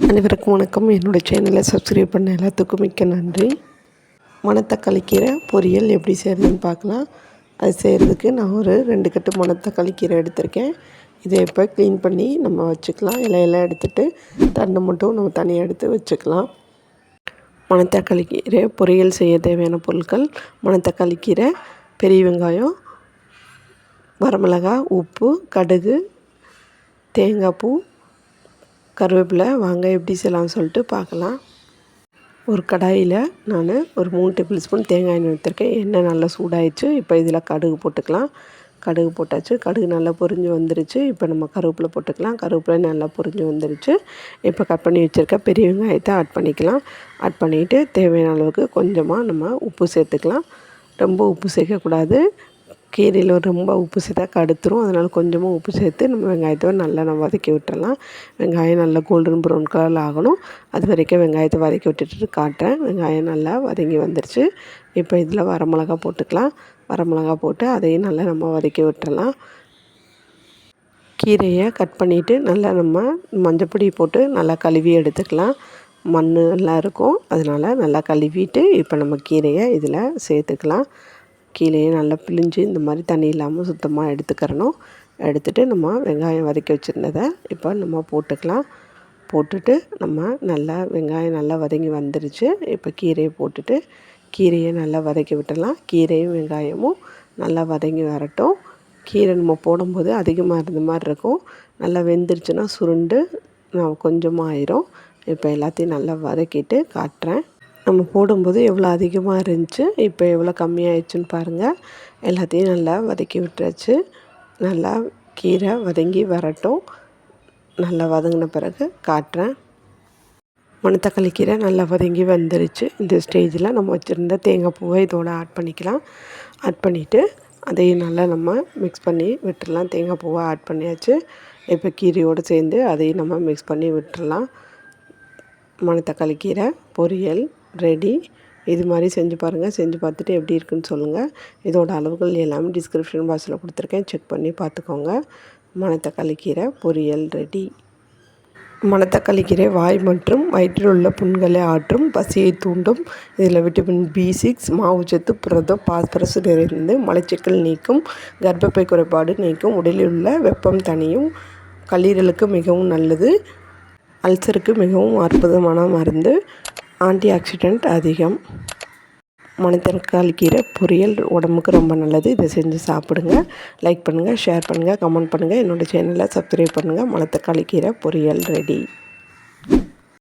அனைவருக்கும் வணக்கம். என்னோடய சேனலை சப்ஸ்கிரைப் பண்ண எல்லாத்துக்கும் மிக்க நன்றி. மணத்தக்காளி கீரை பொரியல் எப்படி செய்யறதுன்னு பார்க்கலாம். அது செய்கிறதுக்கு நான் ஒரு 2 கட்டு மணத்தக்காளி கீரை எடுத்திருக்கேன். இதை இப்போ க்ளீன் பண்ணி நம்ம வச்சுக்கலாம். இலையெல்லாம் எடுத்துகிட்டு தண்டு மட்டும் நம்ம தனியாக எடுத்து வச்சுக்கலாம். மணத்தக்காளி கீரை பொரியல் செய்ய தேவையான பொருட்கள்: மணத்தக்காளி கீரை, பெரிய வெங்காயம், வரமிளகாய், உப்பு, கடுகு, தேங்காய் பூ, கருவேப்பிலை. வாங்க எப்படி செய்யலாம்னு சொல்லிட்டு பார்க்கலாம். ஒரு கடாயில் நான் ஒரு 3 டேபிள் ஸ்பூன் தேங்காய் எண்ணெய் ஊற்றிருக்கேன். எண்ணெய் நல்லா சூடாயிடுச்சு. இப்போ இதில் கடுகு போட்டுக்கலாம். கடுகு போட்டாச்சு. கடுகு நல்லா பொரிஞ்சு வந்துருச்சு. இப்போ நம்ம கருவேப்பிலை போட்டுக்கலாம். கருவேப்பிலை நல்லா பொரிஞ்சு வந்துருச்சு. இப்போ கட் பண்ணி வச்சுருக்க பெரிய வெங்காயத்தை ஆட் பண்ணிக்கலாம். ஆட் பண்ணிவிட்டு தேவையான அளவுக்கு கொஞ்சமாக நம்ம உப்பு சேர்த்துக்கலாம். ரொம்ப உப்பு சேர்க்கக்கூடாது. கீரையில் ரொம்ப உப்பு சேர்த்தா கடுத்துரும். அதனால் கொஞ்சமாக உப்பு சேர்த்து நம்ம வெங்காயத்தை நல்லா நம்ம வதக்கி விட்டுறலாம். வெங்காயம் நல்லா கோல்டன் ப்ரௌன் கலரில் ஆகணும். அது வரைக்கும் வெங்காயத்தை வதக்கி விட்டுட்டு காட்டுறேன். வெங்காயம் நல்லா வதங்கி வந்துருச்சு. இப்போ இதில் வரமிளகா போட்டுக்கலாம். வரமிளகா போட்டு அதையும் நல்லா நம்ம வதக்கி விட்டுறலாம். கீரையை கட் பண்ணிவிட்டு நல்லா நம்ம மஞ்சப்பொடி போட்டு நல்லா கழுவி எடுத்துக்கலாம். மண் எல்லாம் இருக்கும். அதனால் நல்லா கழுவிட்டு இப்போ நம்ம கீரையை இதில் சேர்த்துக்கலாம். கீரையை நல்லா பிழிஞ்சு இந்த மாதிரி தண்ணி இல்லாமல் சுத்தமாக எடுத்துக்கிறணும். எடுத்துகிட்டு நம்ம வெங்காயம் வதக்கி வச்சுருந்ததை இப்போ நம்ம போட்டுக்கலாம். போட்டுட்டு நம்ம நல்லா வெங்காயம் நல்லா வதங்கி வந்துருச்சு. இப்போ கீரையை போட்டுட்டு கீரையை நல்லா வதக்கி விட்டுடலாம். கீரையும் வெங்காயமும் நல்லா வதங்கி வரட்டும். கீரை நம்ம போடும்போது அதிகமாக இருந்த மாதிரி இருக்கும். நல்லா வெந்துருச்சுன்னா சுருண்டு கொஞ்சமாக ஆயிரும். இப்போ எல்லாத்தையும் நல்லா வதக்கிட்டு காட்டுறேன். நம்ம போடும்போது எவ்வளோ அதிகமாக இருந்துச்சு, இப்போ எவ்வளோ கம்மியாகிடுச்சுன்னு பாருங்கள். எல்லாத்தையும் நல்லா வதக்கி விட்டுறாச்சு. நல்லா கீரை வதங்கி வரட்டும். நல்லா வதங்கின பிறகு காட்டுறேன். மணத்தக்காளி கீரை நல்லா வதங்கி வந்துருச்சு. இந்த ஸ்டேஜில் நம்ம வச்சுருந்த தேங்காய் பூவை இதோடு ஆட் பண்ணிக்கலாம். ஆட் பண்ணிவிட்டு அதையும் நல்லா நம்ம மிக்ஸ் பண்ணி விட்டுடலாம். தேங்காய் பூவை ஆட் பண்ணியாச்சு. இப்போ கீரையோடு சேர்ந்து அதையும் நம்ம மிக்ஸ் பண்ணி விட்டுடலாம். மணத்தக்காளி கீரை பொரியல் ரெடி. இது மாதிரி செஞ்சு பாருங்கள். செஞ்சு பார்த்துட்டு எப்படி இருக்குன்னு சொல்லுங்கள். இதோட அளவுகள் எல்லாமே டிஸ்கிரிப்ஷன் பாக்ஸில் கொடுத்துருக்கேன். செக் பண்ணி பார்த்துக்கோங்க. மணத்தக்காளி கீரை பொரியல் ரெடி. மணத்தக்காளி கீரை வாய் மற்றும் வயிற்றில் உள்ள புண்களை ஆற்றும், பசியை தூண்டும். இதில் விட்டமின் B6, மாவுச்சத்து, புரதம், பாஸ்பரஸ் நிறைந்து மலச்சிக்கல் நீக்கும், கர்ப்பப்பை குறைபாடு நீக்கும், உடலில் உள்ள வெப்பம் தணியும், கல்லீரலுக்கு மிகவும் நல்லது, அல்சருக்கு மிகவும் அற்புதமான மருந்து, ஆன்டி ஆக்சிடென்ட் அதிகம். மணத்தக்காளி கீரை பொரியல் உடம்புக்கு ரொம்ப நல்லது. இதை செஞ்சு சாப்பிடுங்க. லைக் பண்ணுங்கள், ஷேர் பண்ணுங்கள், கமெண்ட் பண்ணுங்கள். என்னோடய சேனலை சப்ஸ்கிரைப் பண்ணுங்கள். மணத்தக்காளி கீரை பொரியல் ரெடி.